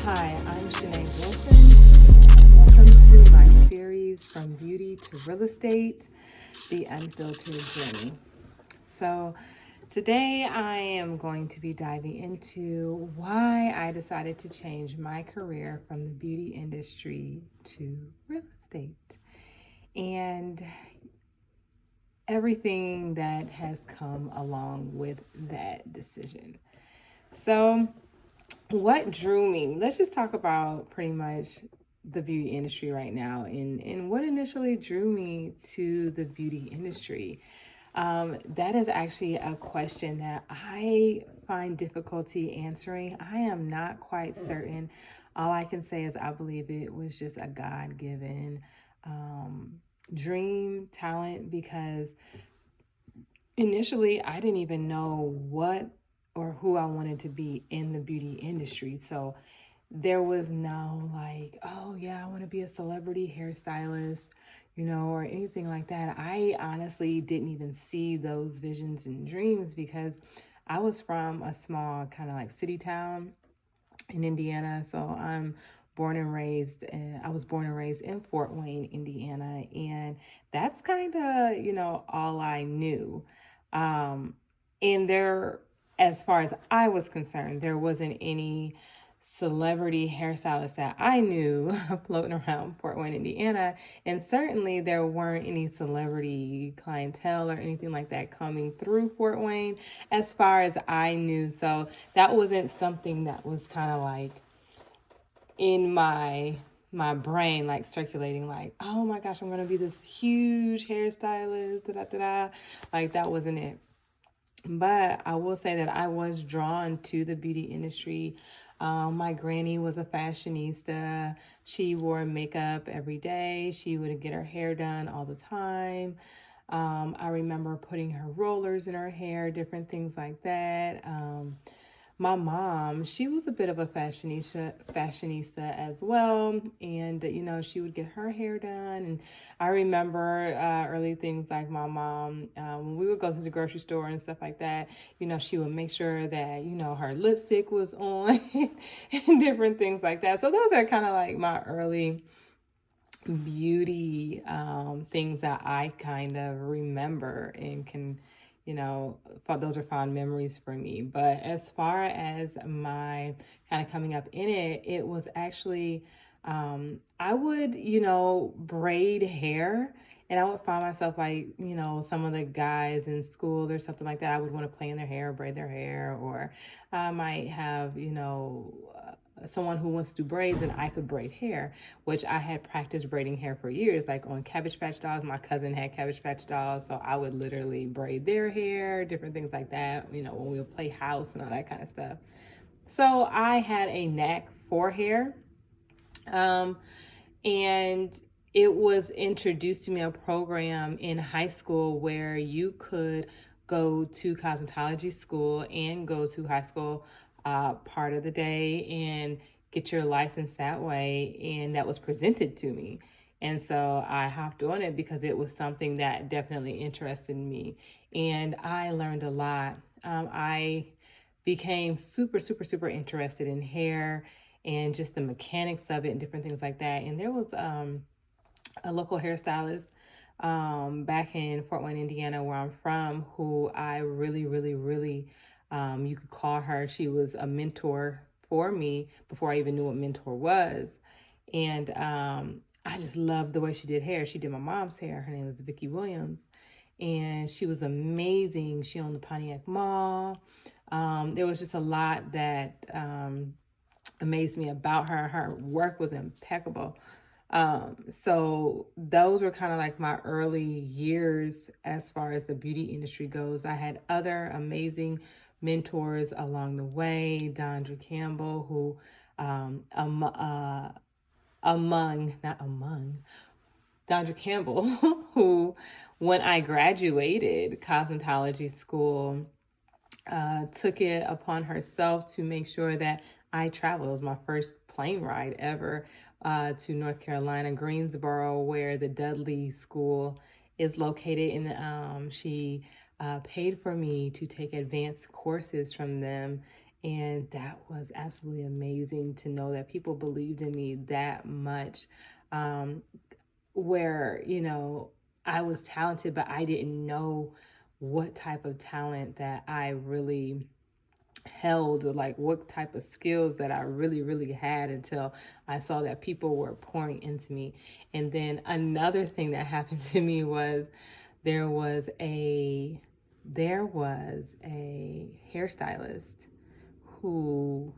Hi, I'm Shanai Wilson, and welcome to my series From Beauty to Real Estate, the Unfiltered Journey. So, today I am going to be diving into why I decided to change my career from the beauty industry to real estate and everything that has come along with that decision. So, what drew me? Let's just talk about pretty much the beauty industry right now and what initially drew me to the beauty industry. That is actually a question that I find difficulty answering. I am not quite certain. All I can say is I believe it was just a God-given dream, talent, because initially I didn't even know what or who I wanted to be in the beauty industry. So there was no like, oh yeah, I want to be a celebrity hairstylist, or anything like that. I honestly didn't even see those visions and dreams because I was from a small kind of like city town in Indiana. So I was born and raised in Fort Wayne, Indiana, and that's kind of, all I knew. Um, and there, as far as I was concerned, there wasn't any celebrity hairstylists that I knew floating around Fort Wayne, Indiana. And certainly there weren't any celebrity clientele or anything like that coming through Fort Wayne as far as I knew. So that wasn't something that was kind of like in my brain, like circulating, like, oh my gosh, I'm gonna be this huge hairstylist, da da da da. Like that wasn't it. But I will say that I was drawn to the beauty industry. My granny was a fashionista. She wore makeup every day. She would get her hair done all the time. I remember putting her rollers in her hair, different things like that. My mom, she was a bit of a fashionista as well, and she would get her hair done. And I remember early things like my mom, when we would go to the grocery store and stuff like that, she would make sure that her lipstick was on and different things like that. So those are kind of like my early beauty things that I kind of remember and can, those are fond memories for me. But as far as my kind of coming up in it, it was actually, I would, braid hair. And I would find myself like, some of the guys in school or something like that, I would want to play in their hair, braid their hair, or I might have, someone who wants to do braids and I could braid hair, which I had practiced braiding hair for years, like on Cabbage Patch Dolls. My cousin had Cabbage Patch Dolls, so I would literally braid their hair, different things like that, when we would play house and all that kind of stuff. So I had a knack for hair. And it was introduced to me a program in high school where you could go to cosmetology school and go to high school part of the day and get your license that way. And that was presented to me. And so I hopped on it because it was something that definitely interested me. And I learned a lot. I became super, super, super interested in hair and just the mechanics of it and different things like that. And there was a local hairstylist back in Fort Wayne, Indiana, where I'm from, who I really, really, really, you could call her, she was a mentor for me before I even knew what mentor was. And I just loved the way she did hair. She did my mom's hair. Her name was Vicki Williams. And she was amazing. She owned the Pontiac Mall. There was just a lot that amazed me about her. Her work was impeccable. So those were kind of like my early years as far as the beauty industry goes. I had other amazing mentors along the way. Dondra Campbell, who Dondra Campbell, who when I graduated cosmetology school, took it upon herself to make sure that I traveled. It was my first plane ride ever to North Carolina, Greensboro, where the Dudley School is located. And she paid for me to take advanced courses from them. And that was absolutely amazing to know that people believed in me that much. Um, where, I was talented, but I didn't know what type of talent that I really held, or like what type of skills that I really, really had, until I saw that people were pouring into me. And then another thing that happened to me was there was a there was a hairstylist who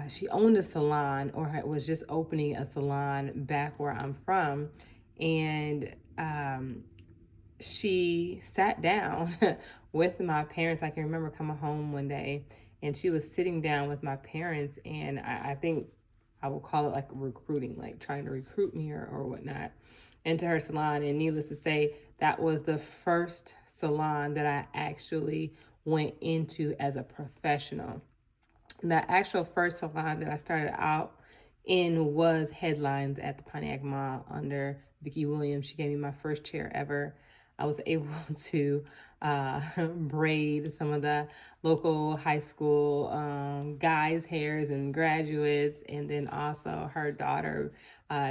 she owned a salon, or was just opening a salon back where I'm from. And she sat down with my parents. I can remember coming home one day and she was sitting down with my parents, and I think I will call it like recruiting, like trying to recruit me or whatnot into her salon. And needless to say, that was the first salon that I actually went into as a professional. The actual first salon that I started out in was Headlines at the Pontiac Mall under Vicki Williams. She gave me my first chair ever. I was able to braid some of the local high school guys' hairs and graduates. And then also her daughter,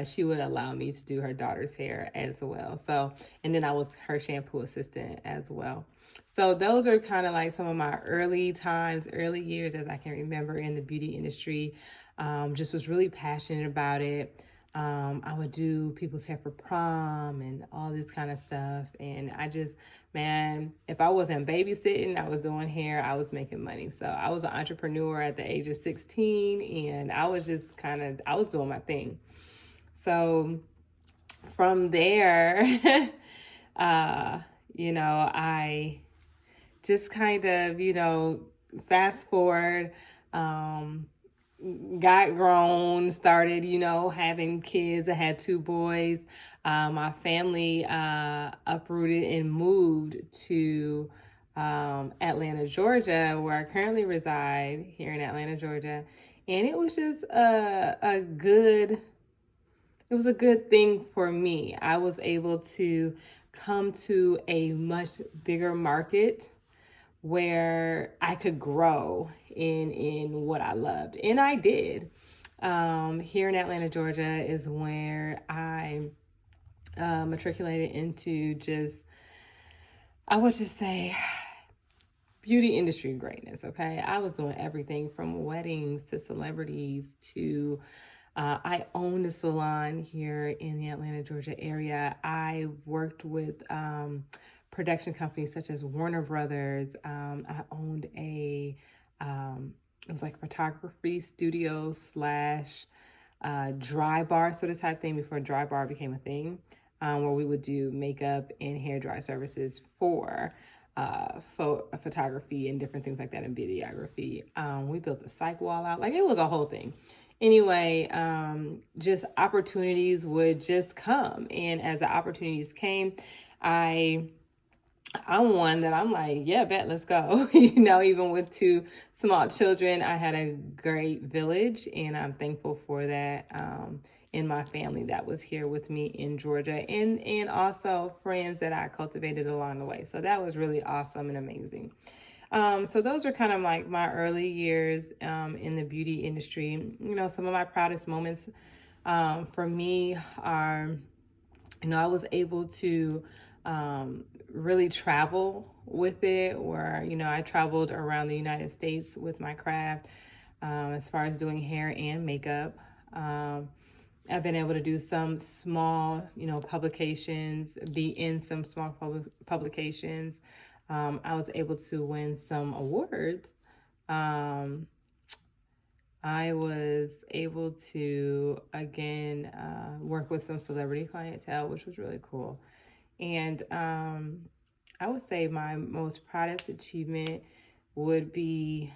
she would allow me to do her daughter's hair as well. So, and then I was her shampoo assistant as well. So those are kind of like some of my early times, early years as I can remember in the beauty industry. Just was really passionate about it. I would do people's hair for prom and all this kind of stuff. And I just, man, if I wasn't babysitting, I was doing hair, I was making money. So I was an entrepreneur at the age of 16, and I was just I was doing my thing. So from there, I just fast forward, got grown, started, having kids. I had two boys. My family uprooted and moved to Atlanta, Georgia, where I currently reside here in Atlanta, Georgia. And it was just it was a good thing for me. I was able to come to a much bigger market where I could grow in what I loved. And I did. Here in Atlanta, Georgia is where I matriculated into I would just say, beauty industry greatness, okay? I was doing everything from weddings to celebrities to I owned a salon here in the Atlanta, Georgia area. I worked with production companies such as Warner Brothers. I owned it was like a photography studio slash dry bar sort of type thing before dry bar became a thing, where we would do makeup and hair dry services for photography and different things like that, and videography. We built a psych wall out. Like, it was a whole thing. Anyway, just opportunities would just come. And as the opportunities came, I'm one that I'm like, yeah, bet, let's go. Even with two small children, I had a great village, and I'm thankful for that. In my family that was here with me in Georgia, and also friends that I cultivated along the way. So that was really awesome and amazing. So those are kind of like my early years in the beauty industry. Some of my proudest moments for me are, I was able to really travel with it, where, I traveled around the United States with my craft as far as doing hair and makeup. I've been able to do some small, publications, be in some small publications. I was able to win some awards. I was able to, again, work with some celebrity clientele, which was really cool. And I would say my most proudest achievement would be,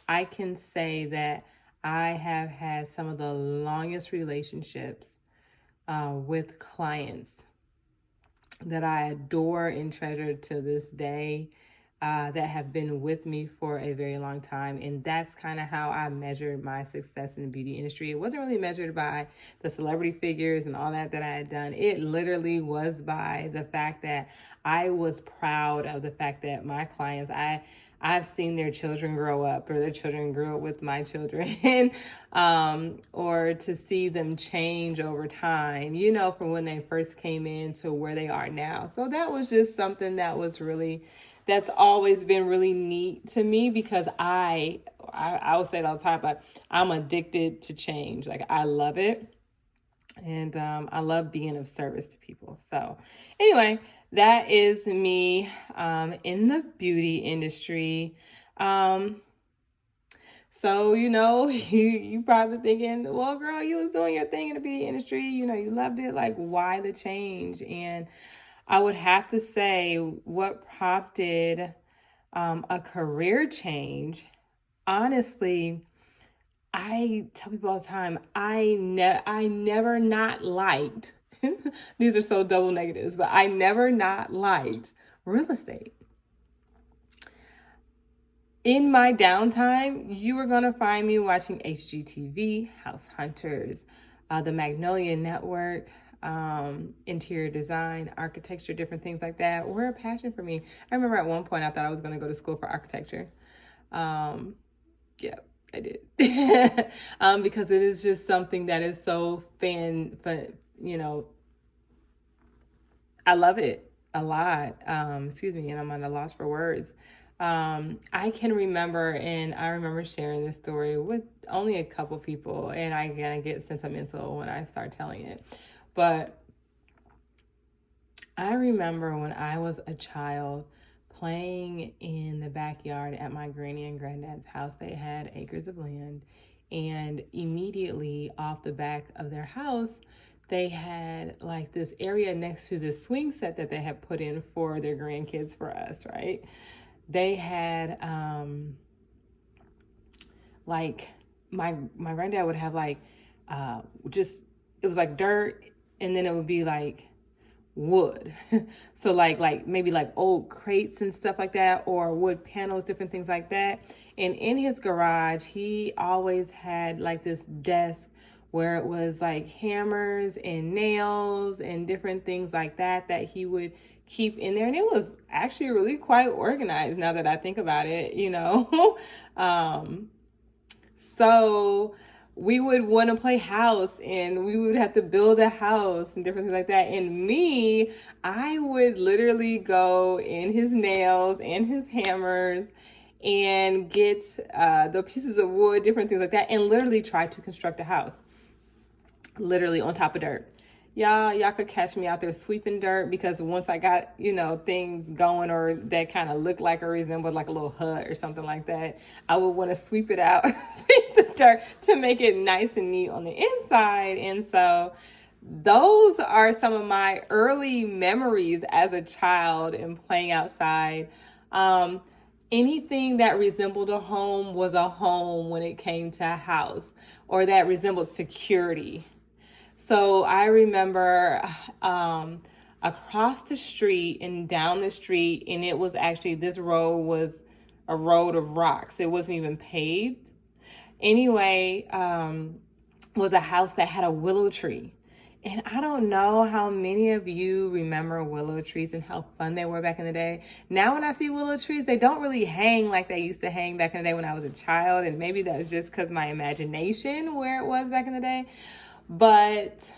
I can say that I have had some of the longest relationships with clients that I adore and treasure to this day. that have been with me for a very long time. And that's kind of how I measured my success in the beauty industry. It wasn't really measured by the celebrity figures and all that I had done. It literally was by the fact that I was proud of the fact that my clients, I've seen their children grow up, or their children grew up with my children, or to see them change over time, from when they first came in to where they are now. So that was just something that's always been really neat to me, because I will say it all the time, but I'm addicted to change. Like, I love it. And I love being of service to people. So anyway, that is me in the beauty industry. So, you probably thinking, well, girl, you was doing your thing in the beauty industry. You loved it. Like, why the change? And I would have to say what prompted a career change. Honestly, I tell people all the time, I never not liked, these are so double negatives, but I never not liked real estate. In my downtime, you were going to find me watching HGTV, House Hunters, the Magnolia Network, interior design, architecture, different things like that were a passion for me. I remember at one point I thought I was going to go to school for architecture. Yeah, I did. Because it is just something that is so I love it a lot. Excuse me, and I'm at a loss for words. I can remember, and I remember sharing this story with only a couple people, and I kind of get sentimental when I start telling it. But I remember when I was a child playing in the backyard at my granny and granddad's house. They had acres of land, and immediately off the back of their house, they had like this area next to the swing set that they had put in for their grandkids, for us, right? They had like my granddad would have like just, it was like dirt, and then it would be like wood. So like maybe like old crates and stuff like that, or wood panels, different things like that. And in his garage, he always had like this desk where it was like hammers and nails and different things like that he would keep in there. And it was actually really quite organized now that I think about it, So we would want to play house, and we would have to build a house and different things like that. And me, I would literally go in his nails and his hammers and get the pieces of wood, different things like that, and literally try to construct a house, literally on top of dirt. Y'all could catch me out there sweeping dirt, because once I got, things going, or that kind of looked like or resembled like a little hut or something like that, I would want to sweep it out, sweep the dirt to make it nice and neat on the inside. And so those are some of my early memories as a child and playing outside. Anything that resembled a home was a home when it came to a house, or that resembled security. So I remember across the street and down the street, and it was actually, this road was a road of rocks. It wasn't even paved. Anyway, was a house that had a willow tree. And I don't know how many of you remember willow trees and how fun they were back in the day. Now when I see willow trees, they don't really hang like they used to hang back in the day when I was a child. And maybe that was just because my imagination where it was back in the day. But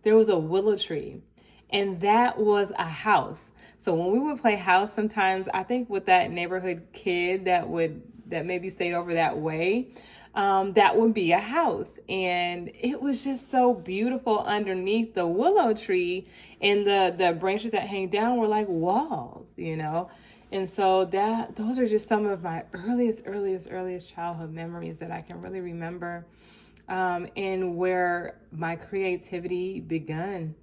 there was a willow tree, and that was a house. So when we would play house, sometimes I think with that neighborhood kid that maybe stayed over that way, that would be a house. And it was just so beautiful underneath the willow tree, and the branches that hang down were like walls, And so those are just some of my earliest childhood memories that I can really remember. And where my creativity begun.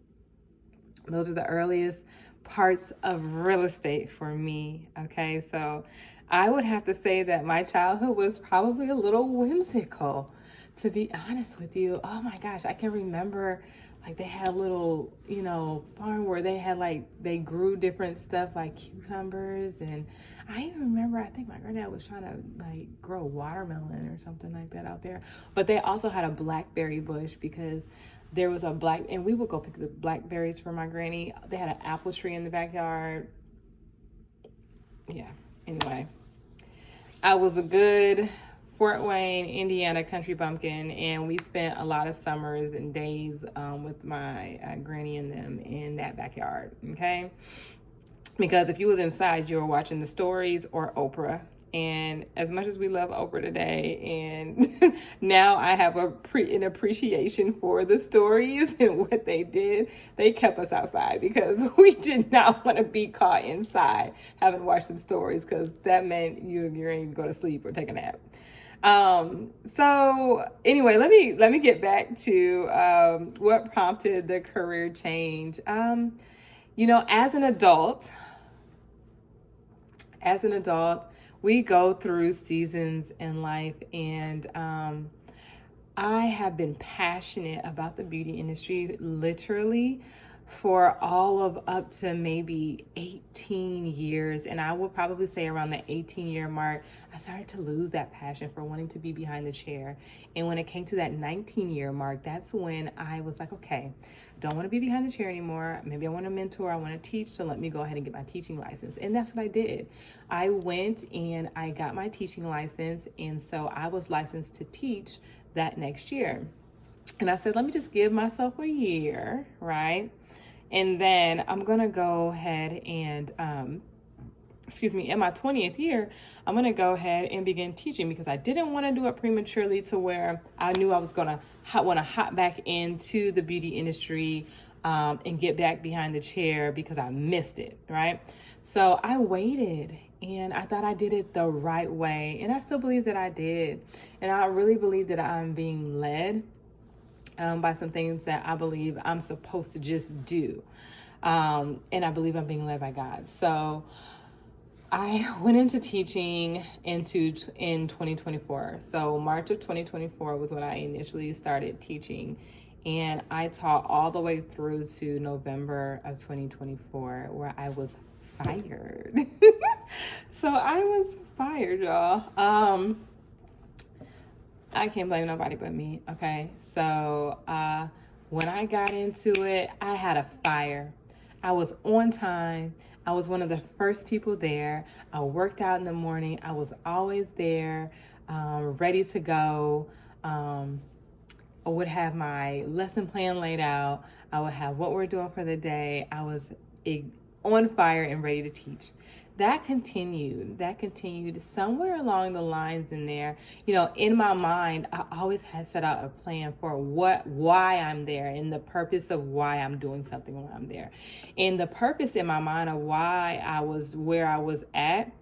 Those are the earliest parts of real estate for me. Okay, so I would have to say that my childhood was probably a little whimsical, to be honest with you. Oh my gosh, I can remember like they had a little, farm where they had they grew different stuff like cucumbers. And I even remember, I think my granddad was trying to grow watermelon or something like that out there. But they also had a blackberry bush because there was and we would go pick the blackberries for my granny. They had an apple tree in the backyard. Yeah, anyway, I was a good Fort Wayne, Indiana country bumpkin, and we spent a lot of summers and days with my granny and them in that backyard, okay? Because if you was inside, you were watching the stories or Oprah. And as much as we love Oprah today, and now I have an appreciation for the stories and what they did, they kept us outside because we did not want to be caught inside having watched some stories, because that meant you're going to go to sleep or take a nap. So anyway, let me get back to what prompted the career change. As an adult, we go through seasons in life, and I have been passionate about the beauty industry literally for all of up to maybe 18 years. And I will probably say around the 18-year mark, I started to lose that passion for wanting to be behind the chair. And when it came to that 19-year mark, that's when I was like, okay, don't want to be behind the chair anymore. Maybe I want to mentor, I want to teach, so let me go ahead and get my teaching license. And that's what I did. I went and I got my teaching license. And so I was licensed to teach that next year. And I said, let me just give myself a year, right? And then I'm going to go ahead and, in my 20th year, I'm going to go ahead and begin teaching, because I didn't want to do it prematurely to where I knew I was going to want to hop back into the beauty industry and get back behind the chair because I missed it, right? So I waited, and I thought I did it the right way. And I still believe that I did. And I really believe that I'm being led by some things that I believe I'm supposed to just do. And I believe I'm being led by God. So I went into teaching in 2024. So March of 2024 was when I initially started teaching. And I taught all the way through to November of 2024, where I was fired. So I was fired, y'all. I can't blame nobody but me, okay? So when I got into it, I had a fire. I was on time. I was one of the first people there. I worked out in the morning. I was always there, ready to go. I would have my lesson plan laid out. I would have what we're doing for the day. I was on fire and ready to teach. That continued somewhere along the lines in there. In my mind, I always had set out a plan for why I'm there, and the purpose of why I'm doing something when I'm there. And the purpose in my mind of why I was where I was at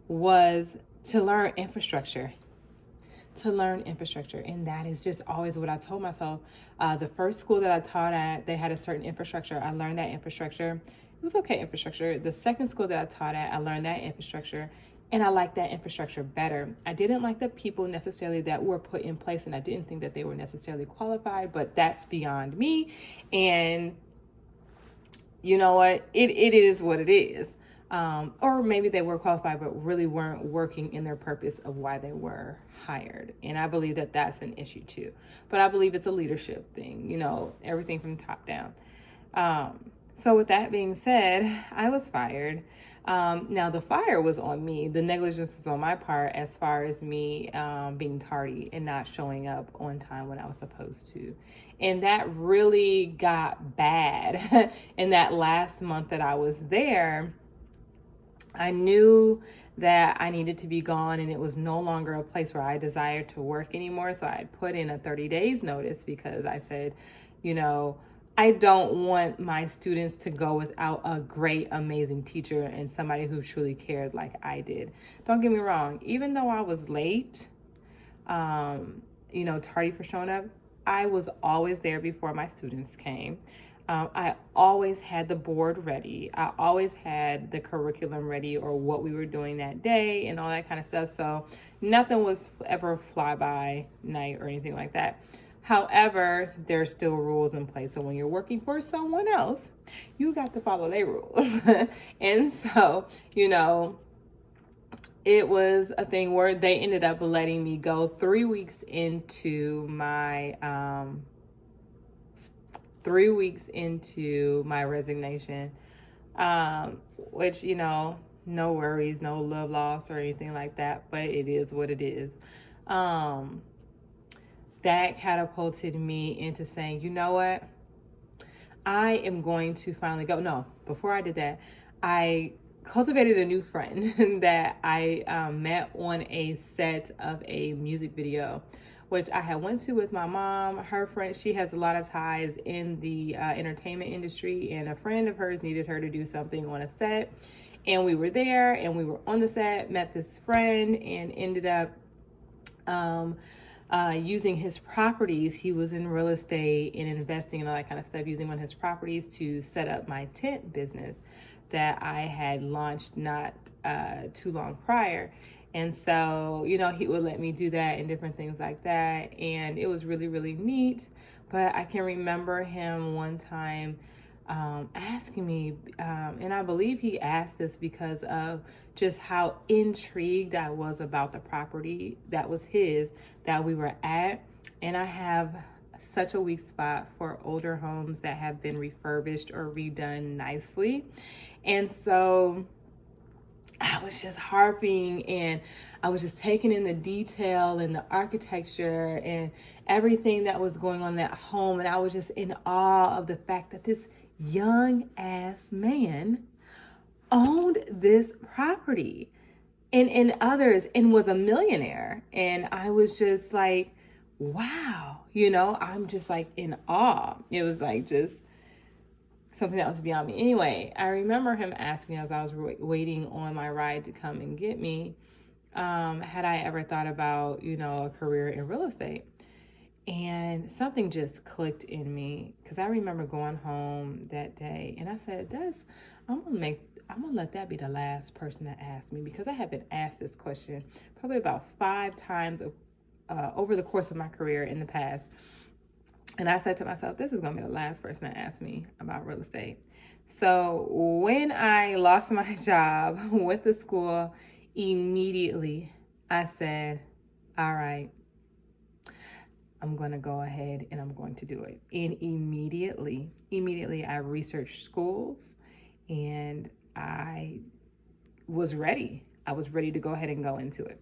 was to learn infrastructure. And that is just always what I told myself. The first school that I taught at, they had a certain infrastructure. I learned that infrastructure. It was okay infrastructure. The second school that I taught at, I learned that infrastructure, and I liked that infrastructure better. I didn't like the people necessarily that were put in place, and I didn't think that they were necessarily qualified, but that's beyond me. And you know what? It is what it is. Or maybe they were qualified, but really weren't working in their purpose of why they were hired. And I believe that that's an issue too. But I believe it's a leadership thing, everything from top down. So with that being said, I was fired. Now the fire was on me. The negligence was on my part as far as me being tardy and not showing up on time when I was supposed to. And that really got bad. In that last month that I was there, I knew that I needed to be gone, and it was no longer a place where I desired to work anymore. So I put in a 30 days notice, because I said, I don't want my students to go without a great, amazing teacher and somebody who truly cared like I did. Don't get me wrong. Even though I was late, tardy for showing up, I was always there before my students came. I always had the board ready. I always had the curriculum ready, or what we were doing that day and all that kind of stuff. So nothing was ever fly by night or anything like that. However, there's still rules in place. So when you're working for someone else, you got to follow their rules. And so, it was a thing where they ended up letting me go 3 weeks into my 3 weeks into my resignation, which, no worries, no love loss or anything like that, but it is what it is. That catapulted me into saying, you know what? I am going to finally go. No, before I did that, I cultivated a new friend that I met on a set of a music video, which I had went to with my mom. Her friend, she has a lot of ties in the entertainment industry, and a friend of hers needed her to do something on a set. And we were there, and we were on the set, met this friend, and ended up using his properties. He was in real estate and investing and all that kind of stuff, using one of his properties to set up my tent business that I had launched not too long prior. And so, he would let me do that and different things like that. And it was really, really neat. But I can remember him one time asking me, and I believe he asked this because of just how intrigued I was about the property that was his, that we were at. And I have such a weak spot for older homes that have been refurbished or redone nicely. And so I was just harping, and I was just taking in the detail and the architecture and everything that was going on in that home. And I was just in awe of the fact that this young ass man owned this property and others, and was a millionaire. And I was just like, wow, I'm just like in awe. It was like just something that was beyond me. Anyway, I remember him asking as I was waiting on my ride to come and get me, had I ever thought about, a career in real estate? And something just clicked in me, because I remember going home that day and I said, I'm gonna let that be the last person that asked me, because I have been asked this question probably about 5 times over the course of my career in the past. And I said to myself, this is going to be the last person that asked me about real estate. So when I lost my job with the school, immediately I said, all right, I'm going to go ahead and I'm going to do it. And immediately I researched schools, and I was ready. I was ready to go ahead and go into it.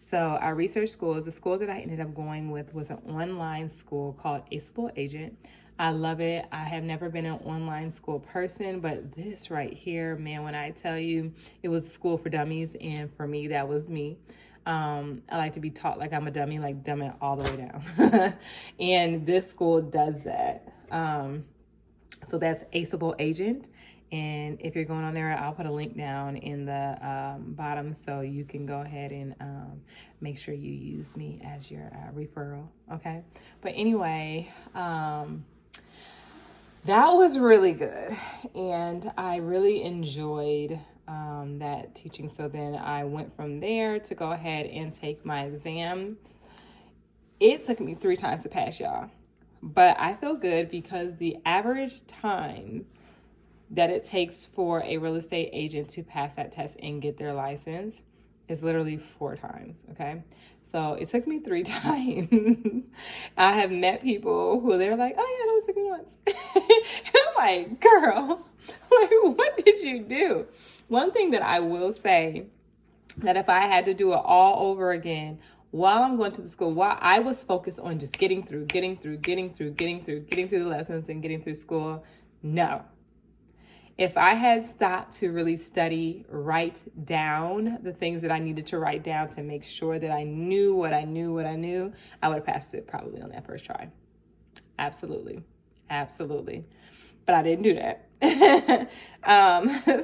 So I researched schools. The school that I ended up going with was an online school called Aceable Agent. I love it. I have never been an online school person, but this right here, man, when I tell you, it was a school for dummies, and for me, that was me. I like to be taught like I'm a dummy, like dumb it all the way down. And this school does that. So that's Aceable Agent. And if you're going on there, I'll put a link down in the bottom so you can go ahead and make sure you use me as your referral, okay? But anyway, that was really good. And I really enjoyed that teaching. So then I went from there to go ahead and take my exam. It took me 3 times to pass, y'all. But I feel good, because the average time that it takes for a real estate agent to pass that test and get their license is literally 4 times, okay? So it took me 3 times. I have met people who they're like, oh yeah, it only took me once. And I'm like, girl, like, what did you do? One thing that I will say, that if I had to do it all over again, while I'm going to the school, while I was focused on just getting through the lessons and getting through school, no. If I had stopped to really study, write down the things that I needed to write down to make sure that I knew what I knew, I would have passed it probably on that first try. Absolutely. But I didn't do that.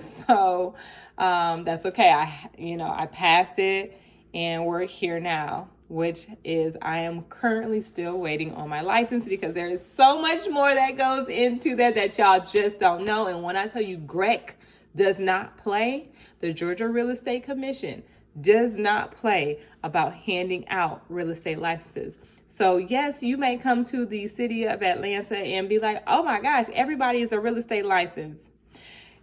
So that's okay. I passed it, and we're here now, which is I am currently still waiting on my license, because there is so much more that goes into that y'all just don't know. And when I tell you GREC does not play, the Georgia Real Estate Commission does not play about handing out real estate licenses. So yes, you may come to the city of Atlanta and be like, oh my gosh, everybody is a real estate license.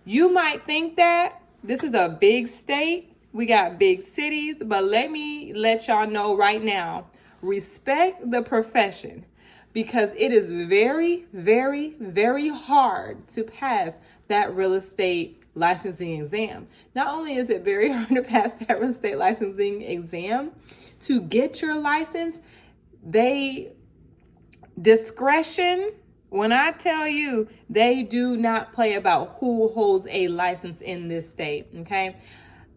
You might think that this is a big state. We got big cities, but let me let y'all know right now, respect the profession, because it is very, very, very hard to pass that real estate licensing exam. Not only is it very hard to pass that real estate licensing exam, to get your license, discretion, when I tell you, they do not play about who holds a license in this state, okay?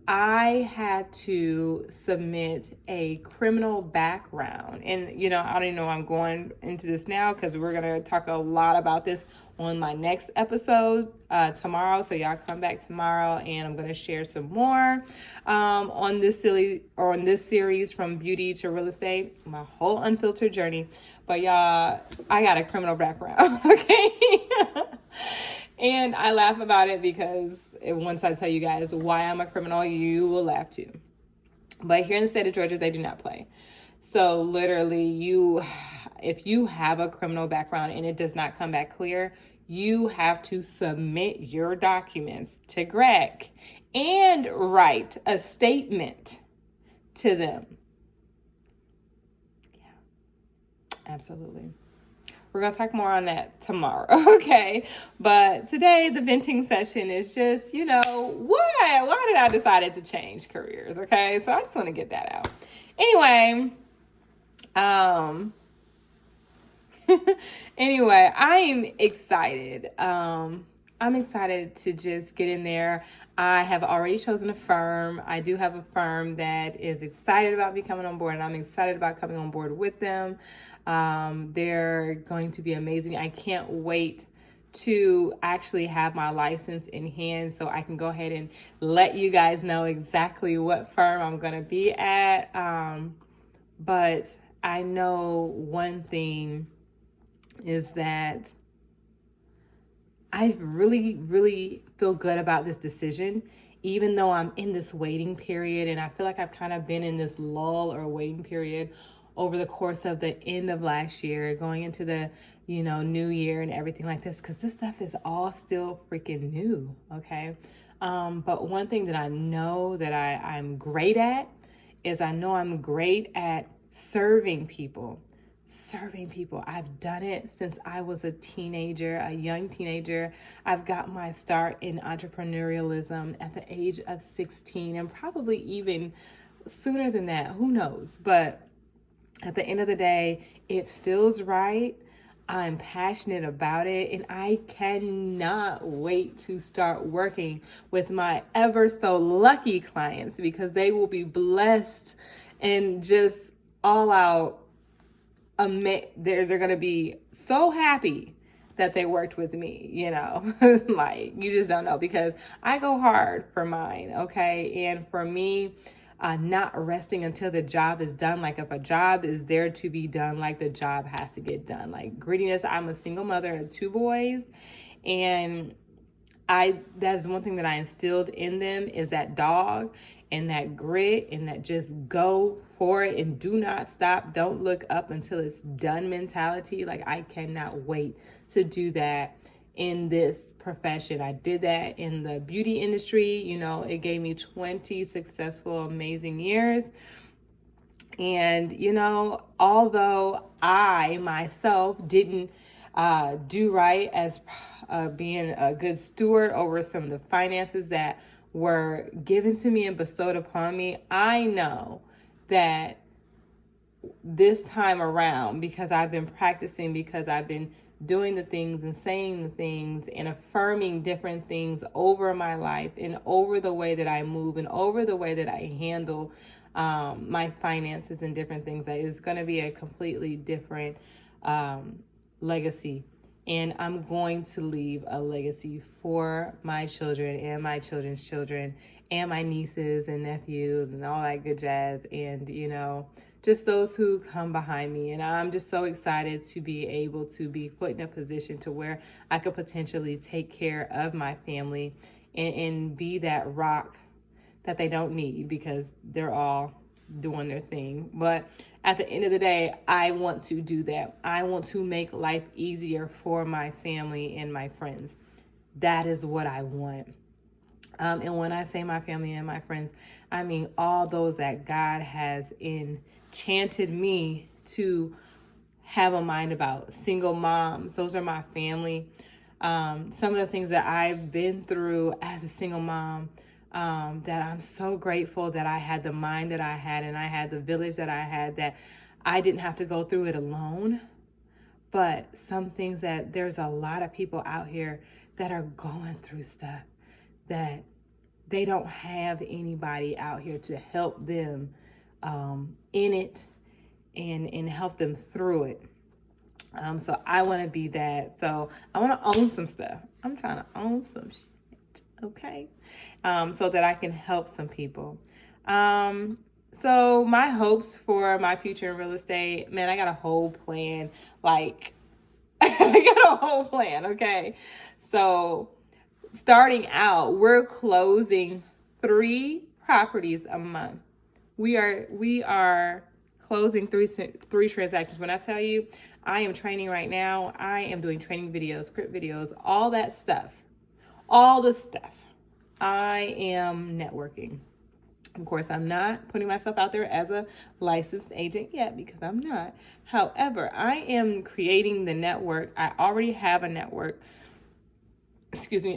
I had to submit a criminal background. And, I don't even know I'm going into this now because we're going to talk a lot about this on my next episode tomorrow. So y'all come back tomorrow and I'm going to share some more on this series from beauty to real estate, my whole unfiltered journey. But y'all, I got a criminal background, okay? And I laugh about it because once I tell you guys why I'm a criminal, you will laugh too. But here in the state of Georgia, they do not play. So literally, if you have a criminal background and it does not come back clear, you have to submit your documents to GREC and write a statement to them. Yeah, absolutely. We're going to talk more on that tomorrow, okay? But today, the venting session is just, why did I decide to change careers, okay? So I just want to get that out. Anyway, I'm excited. I'm excited to just get in there. I have already chosen a firm. I do have a firm that is excited about me coming on board, and I'm excited about coming on board with them. They're going to be amazing. I can't wait to actually have my license in hand so I can go ahead and let you guys know exactly what firm I'm going to be at. But I know one thing is that I really, really feel good about this decision, even though I'm in this waiting period. And I feel like I've kind of been in this lull or waiting period over the course of the end of last year, going into the, new year and everything like this, because this stuff is all still freaking new, okay? But one thing that I know that I'm great at is I know I'm great at serving people. I've done it since I was a young teenager. I've got my start in entrepreneurialism at the age of 16 and probably even sooner than that. Who knows? But at the end of the day, it feels right. I'm passionate about it, and I cannot wait to start working with my ever so lucky clients, because they will be blessed and just all out. They're going to be so happy that they worked with me, like you just don't know, because I go hard for mine, okay? And for me, not resting until the job is done. Like if a job is there to be done, like the job has to get done. Like grittiness, I'm a single mother of 2 boys, and that's one thing that I instilled in them is that dog and that grit and that just go for it and do not stop. Don't look up until it's done mentality. Like I cannot wait to do that in this profession. I did that in the beauty industry. It gave me 20 successful, amazing years. And, although I myself didn't do right as being a good steward over some of the finances that were given to me and bestowed upon me, I know that this time around, because I've been practicing, because I've been doing the things and saying the things and affirming different things over my life and over the way that I move and over the way that I handle my finances and different things, that is going to be a completely different legacy. And I'm going to leave a legacy for my children and my children's children and my nieces and nephews and all that good jazz. And, just those who come behind me. And I'm just so excited to be able to be put in a position to where I could potentially take care of my family and be that rock that they don't need, because they're all doing their thing. But at the end of the day, I want to do that. I want to make life easier for my family and my friends. That is what I want. And when I say my family and my friends, I mean all those that God has enchanted me to have a mind about. Single moms, those are my family. Some of the things that I've been through as a single mom, that I'm so grateful that I had the mind that I had, and I had the village that I had, that I didn't have to go through it alone. But some things that there's a lot of people out here that are going through stuff that they don't have anybody out here to help them in it and help them through it. So I want to be that. So I want to own some stuff. I'm trying to own some shit, okay? So that I can help some people. So my hopes for my future in real estate, man, I got a whole plan. Like, I got a whole plan, okay? So starting out, we're closing 3 properties a month. We are closing three transactions. When I tell you, I am training right now. I am doing training videos, script videos, all that stuff. All the stuff. I am networking. Of course, I'm not putting myself out there as a licensed agent yet, because I'm not. However, I am creating the network. I already have a network,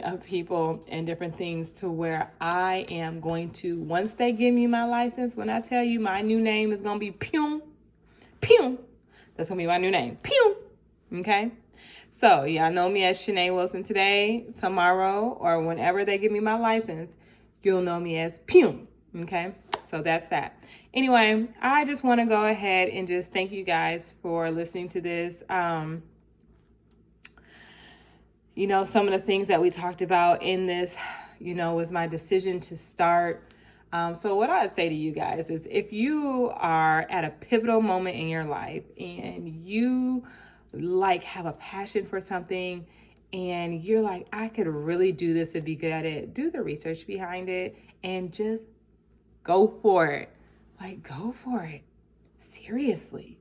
of people and different things, to where I am going to, once they give me my license, when I tell you my new name is going to be Pew, Pew, that's going to be my new name, Pew, okay? So y'all know me as Shanai Wilson today, tomorrow, or whenever they give me my license, you'll know me as Pew, okay? So that's that. Anyway, I just want to go ahead and just thank you guys for listening to this. Some of the things that we talked about in this, was my decision to start. So what I'd say to you guys is, if you are at a pivotal moment in your life and you have a passion for something and you're like, I could really do this and be good at it, do the research behind it and just go for it. Go for it. Seriously.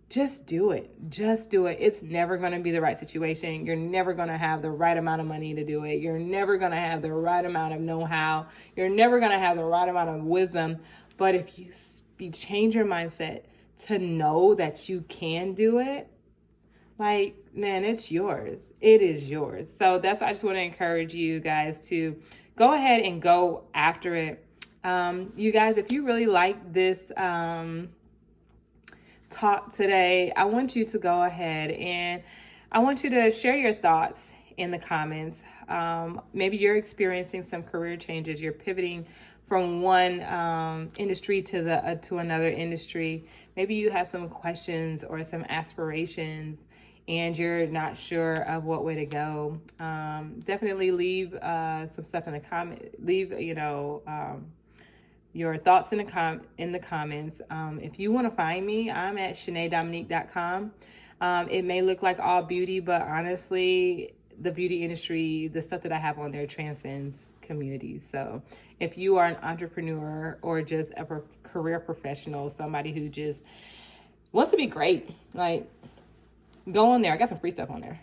Just do it. Just do it. It's never going to be the right situation. You're never going to have the right amount of money to do it. You're never going to have the right amount of know-how. You're never going to have the right amount of wisdom. But if you change your mindset to know that you can do it, man, it's yours. It is yours. So I just want to encourage you guys to go ahead and go after it. You guys, if you really like this, talk today, I want you to go ahead and I want you to share your thoughts in the comments. Maybe you're experiencing some career changes. You're pivoting from one industry to another industry. Maybe you have some questions or some aspirations and you're not sure of what way to go. Definitely leave some stuff in the comment. Leave, your thoughts in the comments. If you want to find me, I'm at ShanaiDominique.com. It may look like all beauty, but honestly, the beauty industry, the stuff that I have on there transcends communities. So if you are an entrepreneur or just a career professional, somebody who just wants to be great, go on there. I got some free stuff on there.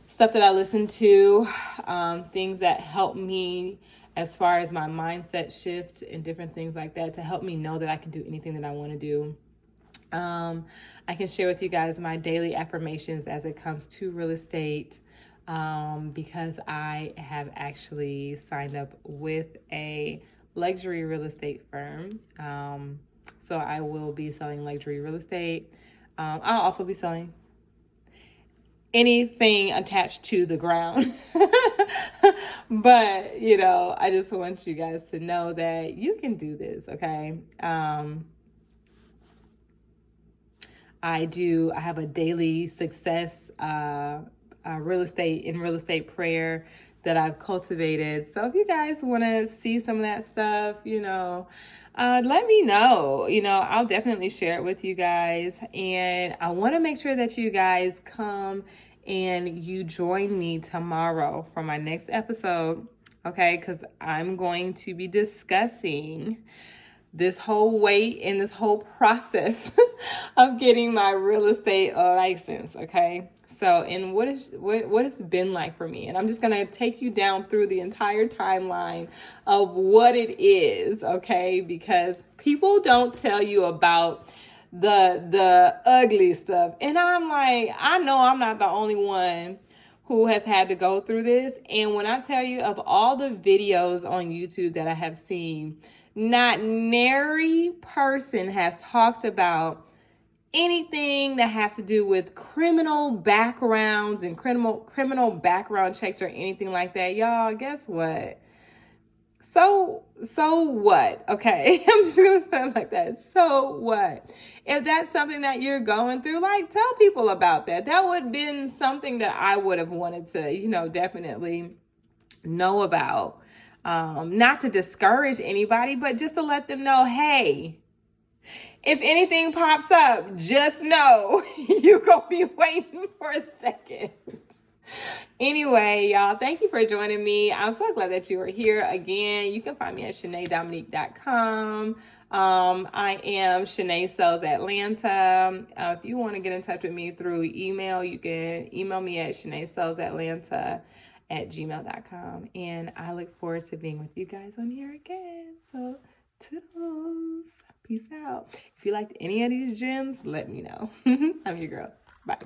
Stuff that I listen to, things that help me as far as my mindset shift and different things like that, to help me know that I can do anything that I want to do. I can share with you guys my daily affirmations as it comes to real estate, because I have actually signed up with a luxury real estate firm. So I will be selling luxury real estate. I'll also be selling anything attached to the ground. But, I just want you guys to know that you can do this, okay? I have a daily success real estate prayer that I've cultivated. So if you guys want to see some of that stuff, let me know. I'll definitely share it with you guys. And I want to make sure that you guys come and you join me tomorrow for my next episode, okay? Because I'm going to be discussing this whole wait and this whole process of getting my real estate license. Okay. So, and what it's been like for me. And I'm just going to take you down through the entire timeline of what it is. Okay. Because people don't tell you about the ugly stuff. And I'm like, I know I'm not the only one who has had to go through this. And when I tell you, of all the videos on YouTube that I have seen, not nary person has talked about anything that has to do with criminal backgrounds and criminal background checks or anything like that. Y'all, guess what? So what? Okay. I'm just going to say it like that. So what? If that's something that you're going through, like, tell people about that. That would have been something that I would have wanted to, definitely know about. Not to discourage anybody, but just to let them know, hey, if anything pops up, just know you're going to be waiting for a second. Anyway, y'all, thank you for joining me. I'm so glad that you are here again. You can find me at ShanaiDominique.com. I am Shanai Sells Atlanta. If you want to get in touch with me through email, you can email me at ShanaiSellsAtlanta@gmail.com. And I look forward to being with you guys on here again. So, toodles. Peace out. If you liked any of these gems, let me know. I'm your girl. Bye.